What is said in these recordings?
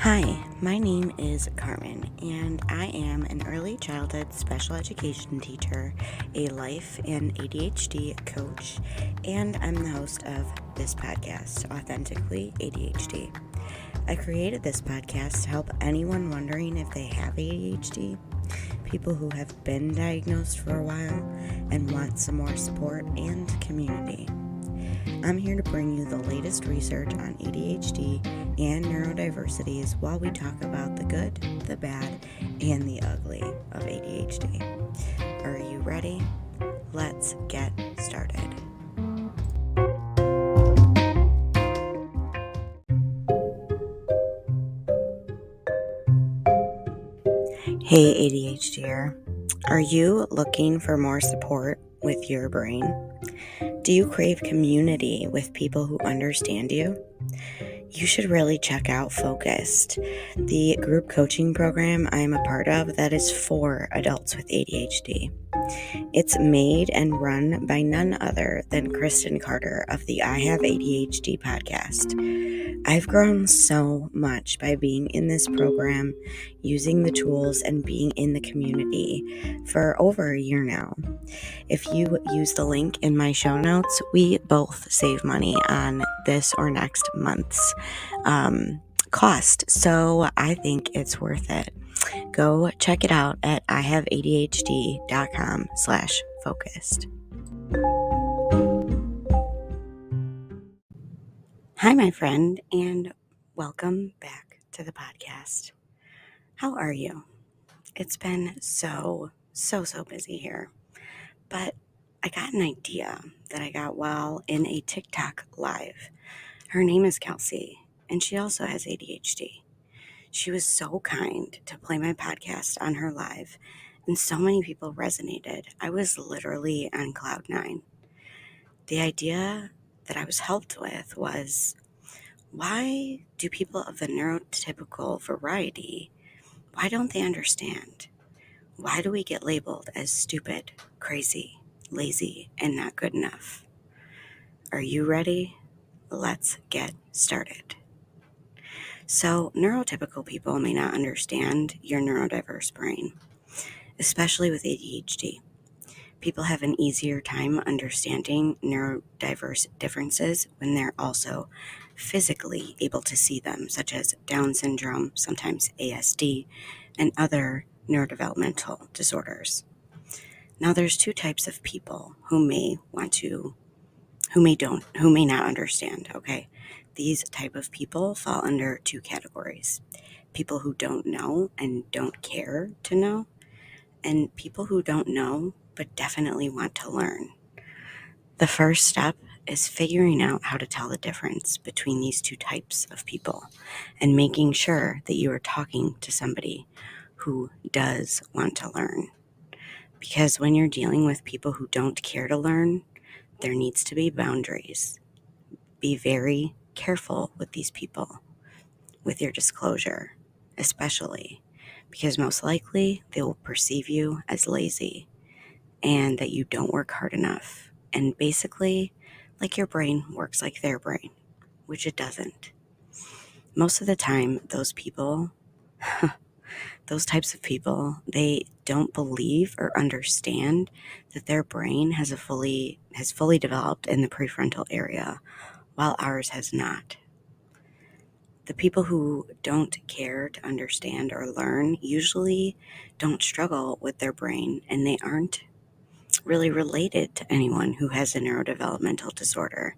Hi, my name is Carmen, and I am an early childhood special education teacher, a life and ADHD coach, and I'm the host of this podcast, Authentically ADHD. I created this podcast to help anyone wondering if they have ADHD, people who have been diagnosed for a while and want some more support and community. I'm here to bring you the latest research on ADHD and neurodiversities while we talk about the good, the bad, and the ugly of ADHD. Are you ready? Let's get started. Hey ADHDer, are you looking for more support with your brain? Do you crave community with people who understand you? You should really check out Focused, the group coaching program I am a part of that is for adults with ADHD. It's made and run by none other than Kristen Carter of the I Have ADHD podcast. I've grown so much by being in this program, using the tools, and being in the community for over a year now. If you use the link in my show notes, we both save money on this or next month's cost. So I think it's worth it. Go check it out at ihaveadhd.com/focused. Hi, my friend, and welcome back to the podcast. How are you? It's been so busy here, but I got an idea that I got while in a TikTok live. Her name is Kelsey, and she also has ADHD. She was so kind to play my podcast on her live, and so many people resonated. I was literally on cloud nine. The idea that I was helped with was, why do people of the neurotypical variety, why don't they understand? Why do we get labeled as stupid, crazy, lazy, and not good enough? Are you ready? Let's get started. So, neurotypical people may not understand your neurodiverse brain, especially with ADHD. People have an easier time understanding neurodiverse differences when they're also physically able to see them, such as Down syndrome, sometimes ASD, and other neurodevelopmental disorders. Now, there's two types of people who may not understand, okay? These type of people fall under two categories: people who don't know and don't care to know, and people who don't know but definitely want to learn. The first step is figuring out how to tell the difference between these two types of people and making sure that you are talking to somebody who does want to learn. Because when you're dealing with people who don't care to learn, there needs to be boundaries. Be very careful with these people, with your disclosure, especially because most likely they will perceive you as lazy and that you don't work hard enough. And basically, like your brain works like their brain, which it doesn't. Most of the time, those types of people, they don't believe or understand that their brain has fully developed in the prefrontal area, while ours has not. The people who don't care to understand or learn usually don't struggle with their brain, and they aren't really related to anyone who has a neurodevelopmental disorder.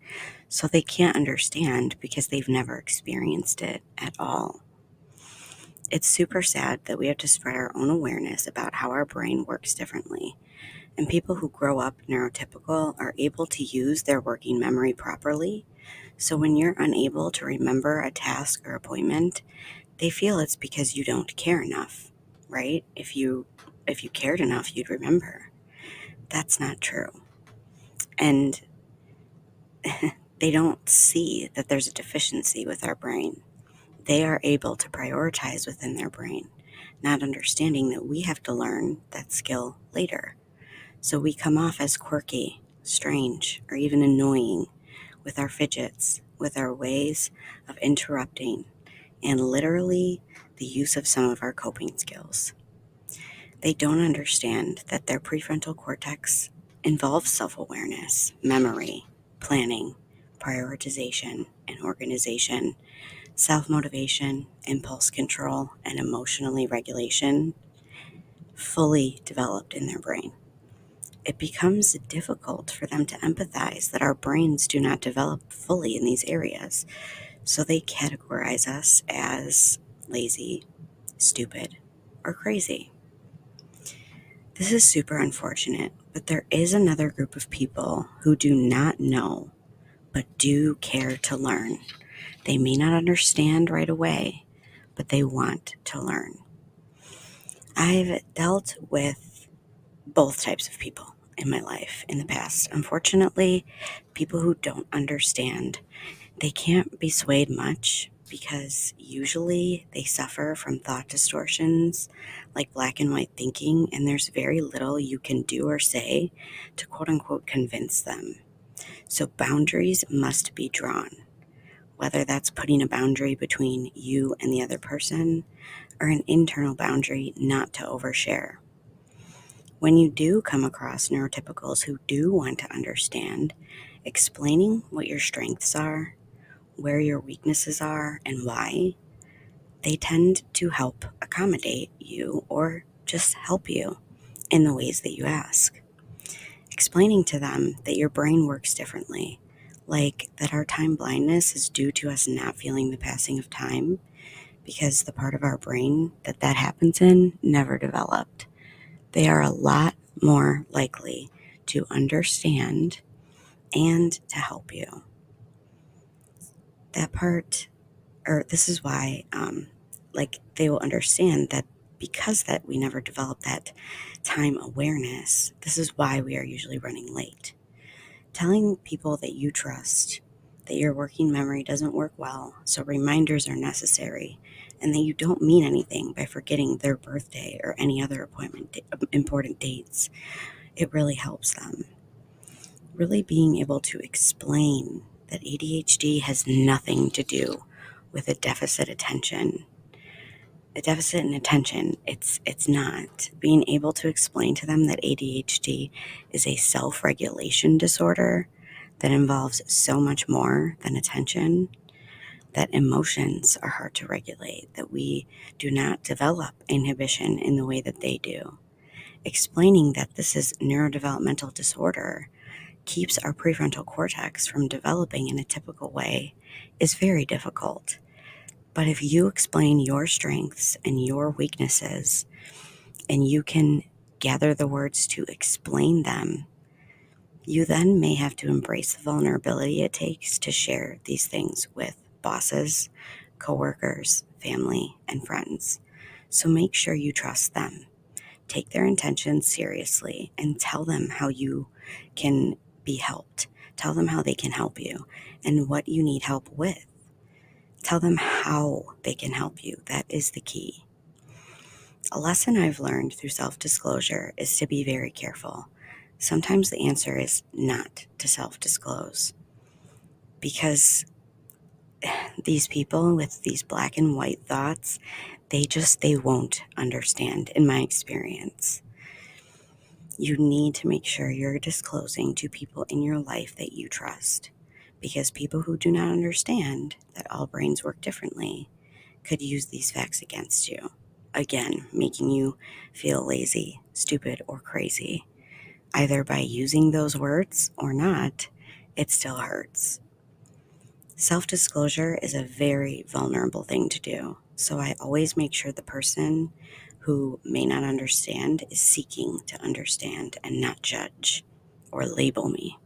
So they can't understand because they've never experienced it at all. It's super sad that we have to spread our own awareness about how our brain works differently. And people who grow up neurotypical are able to use their working memory properly. So when you're unable to remember a task or appointment, they feel it's because you don't care enough, right? If you cared enough, you'd remember. That's not true. And they don't see that there's a deficiency with our brain. They are able to prioritize within their brain, not understanding that we have to learn that skill later. So we come off as quirky, strange, or even annoying with our fidgets, with our ways of interrupting, and literally the use of some of our coping skills. They don't understand that their prefrontal cortex involves self-awareness, memory, planning, prioritization, and organization, self-motivation, impulse control, and emotionally regulation fully developed in their brain. It becomes difficult for them to empathize that our brains do not develop fully in these areas, so they categorize us as lazy, stupid, or crazy. This is super unfortunate, but there is another group of people who do not know, but do care to learn. They may not understand right away, but they want to learn. I've dealt with both types of people in my life in the past. Unfortunately, people who don't understand, they can't be swayed much because usually they suffer from thought distortions like black and white thinking, and there's very little you can do or say to quote unquote convince them. So boundaries must be drawn, whether that's putting a boundary between you and the other person or an internal boundary not to overshare. When you do come across neurotypicals who do want to understand, explaining what your strengths are, where your weaknesses are, and why, they tend to help accommodate you or just help you in the ways that you ask. Explaining to them that your brain works differently, like that our time blindness is due to us not feeling the passing of time because the part of our brain that happens in never developed. They are a lot more likely to understand and to help you. That part, or this is why, they will understand that because that we never developed that time awareness, this is why we are usually running late. Telling people that you trust that your working memory doesn't work well, so reminders are necessary, and that you don't mean anything by forgetting their birthday or any other important dates, it really helps them. Really being able to explain that ADHD has nothing to do with a deficit attention. A deficit in attention, it's not. Being able to explain to them that ADHD is a self-regulation disorder that involves so much more than attention, that emotions are hard to regulate, that we do not develop inhibition in the way that they do. Explaining that this is neurodevelopmental disorder keeps our prefrontal cortex from developing in a typical way is very difficult. But if you explain your strengths and your weaknesses, and you can gather the words to explain them, you then may have to embrace the vulnerability it takes to share these things with bosses, coworkers, family, and friends. So make sure you trust them. Take their intentions seriously and tell them how you can be helped. Tell them how they can help you and what you need help with. Tell them how they can help you. That is the key. A lesson I've learned through self-disclosure is to be very careful. Sometimes the answer is not to self-disclose because these people with these black and white thoughts, they won't understand in my experience. You need to make sure you're disclosing to people in your life that you trust, because people who do not understand that all brains work differently could use these facts against you. Again, making you feel lazy, stupid, or crazy. Either by using those words or not, it still hurts. Self-disclosure is a very vulnerable thing to do, so I always make sure the person who may not understand is seeking to understand and not judge or label me.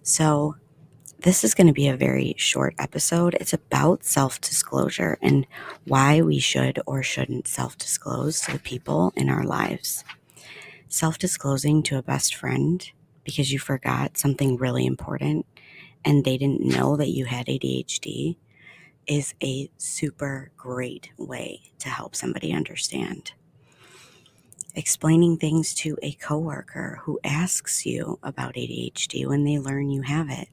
So this is going to be a very short episode. It's about self-disclosure and why we should or shouldn't self-disclose to the people in our lives. Self-disclosing to a best friend because you forgot something really important and they didn't know that you had ADHD is a super great way to help somebody understand. Explaining things to a coworker who asks you about ADHD when they learn you have it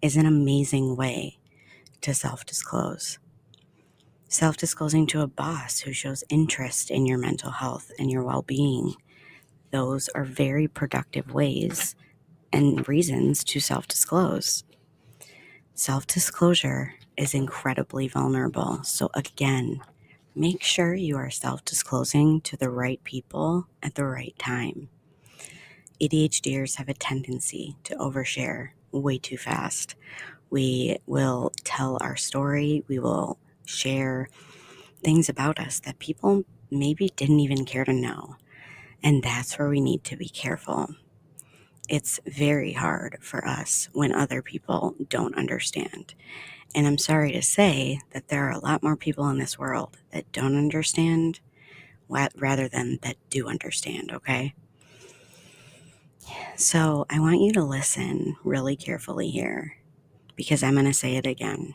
is an amazing way to self-disclose. Self-disclosing to a boss who shows interest in your mental health and your well-being. Those are very productive ways and reasons to self-disclose. Self-disclosure is incredibly vulnerable. So again, make sure you are self-disclosing to the right people at the right time. ADHDers have a tendency to overshare way too fast. We will tell our story. We will share things about us that people maybe didn't even care to know. And that's where we need to be careful. It's very hard for us when other people don't understand. And I'm sorry to say that there are a lot more people in this world that don't understand rather than that do understand, okay? So I want you to listen really carefully here because I'm going to say it again.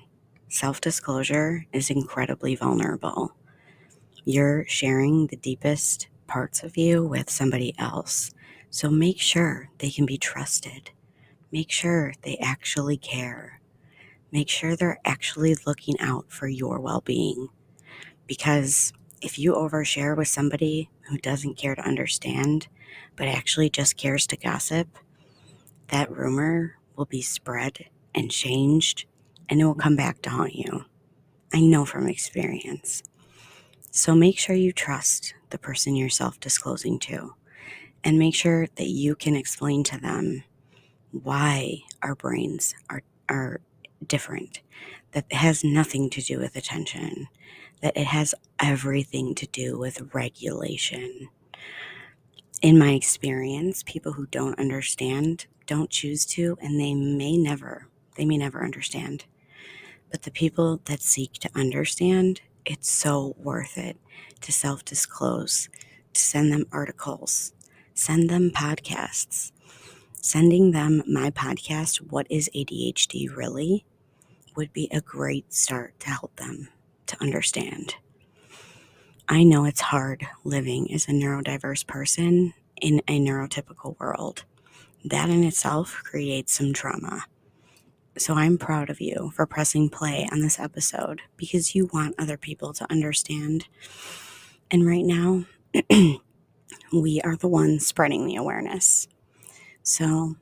Self-disclosure is incredibly vulnerable. You're sharing the deepest parts of you with somebody else. So make sure they can be trusted. Make sure they actually care. Make sure they're actually looking out for your well-being. Because if you overshare with somebody who doesn't care to understand, but actually just cares to gossip, that rumor will be spread and changed, and it will come back to haunt you. I know from experience. So make sure you trust the person you're self-disclosing to, and make sure that you can explain to them why our brains are different, that it has nothing to do with attention, that it has everything to do with regulation. In my experience, people who don't understand don't choose to, and they may never understand. But the people that seek to understand, it's so worth it to self-disclose, to send them articles, send them podcasts. Sending them my podcast, What is ADHD Really?, would be a great start to help them to understand. I know it's hard living as a neurodiverse person in a neurotypical world. That in itself creates some trauma. So I'm proud of you for pressing play on this episode because you want other people to understand. And right now, we are the ones spreading the awareness. So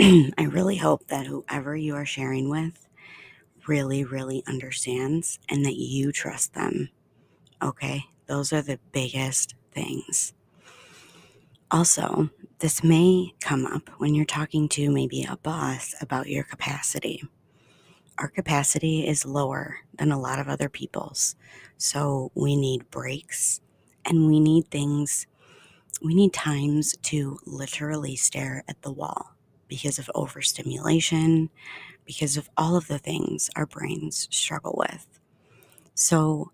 I really hope that whoever you are sharing with really, really understands and that you trust them. Okay? Those are the biggest things. Also, this may come up when you're talking to maybe a boss about your capacity. Our capacity is lower than a lot of other people's. So we need breaks and we need times to literally stare at the wall because of overstimulation, because of all of the things our brains struggle with. So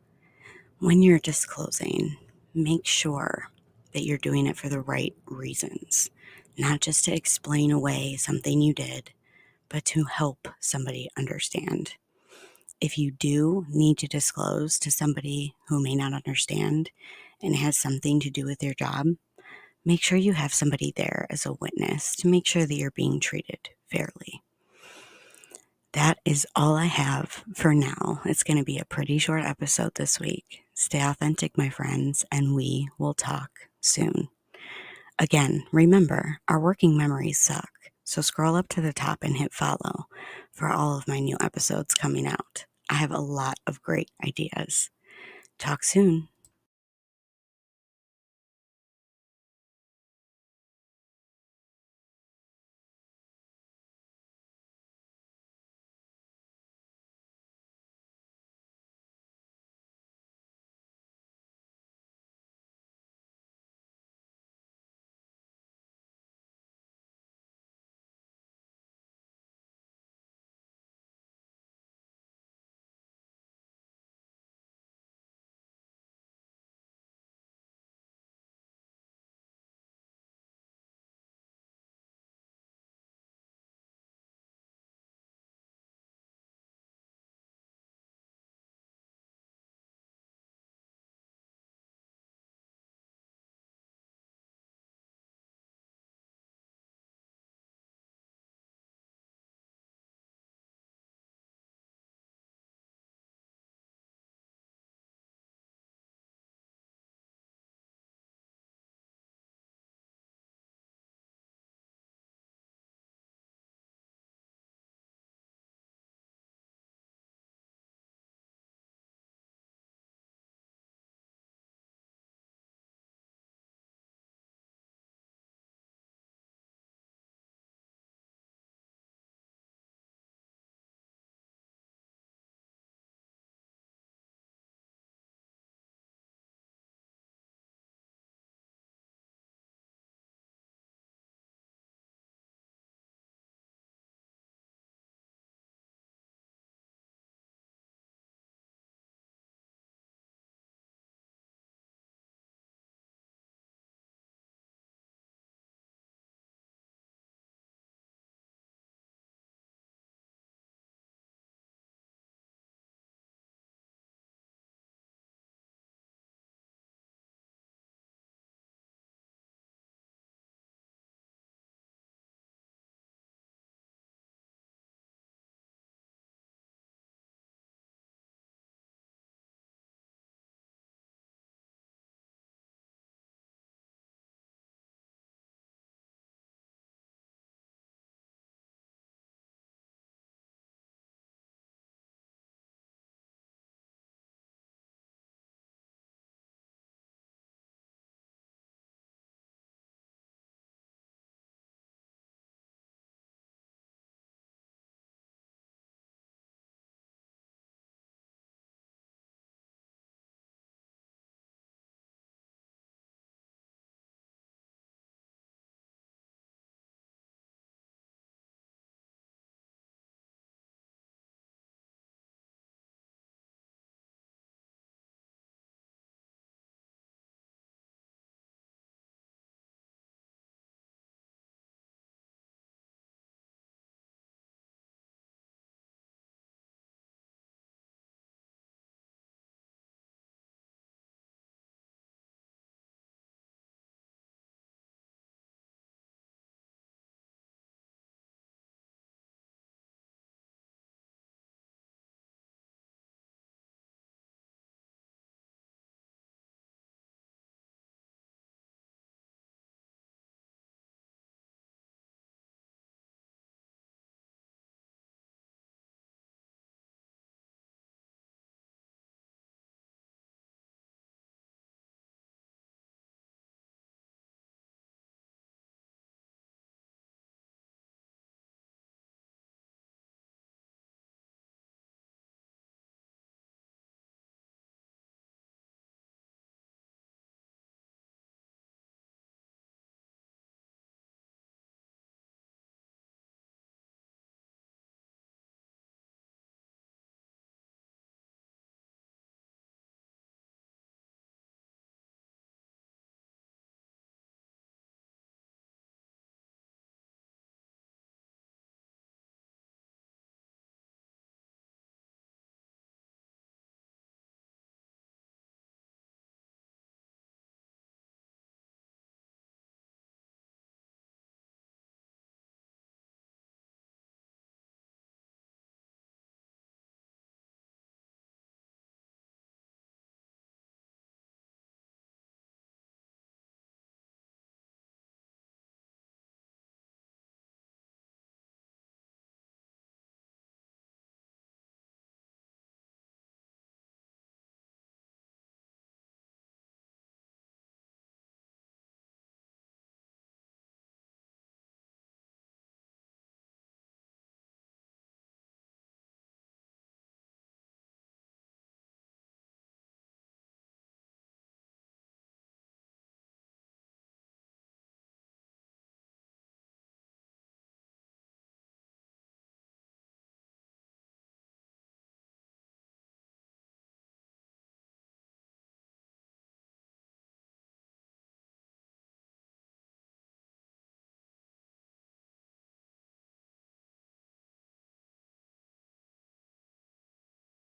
when you're disclosing, make sure that you're doing it for the right reasons, not just to explain away something you did, but to help somebody understand. If you do need to disclose to somebody who may not understand and it has something to do with their job, make sure you have somebody there as a witness to make sure that you're being treated fairly. That is all I have for now. It's going to be a pretty short episode this week. Stay authentic, my friends, and we will talk soon. Again, remember, our working memories suck. So scroll up to the top and hit follow for all of my new episodes coming out. I have a lot of great ideas. Talk soon.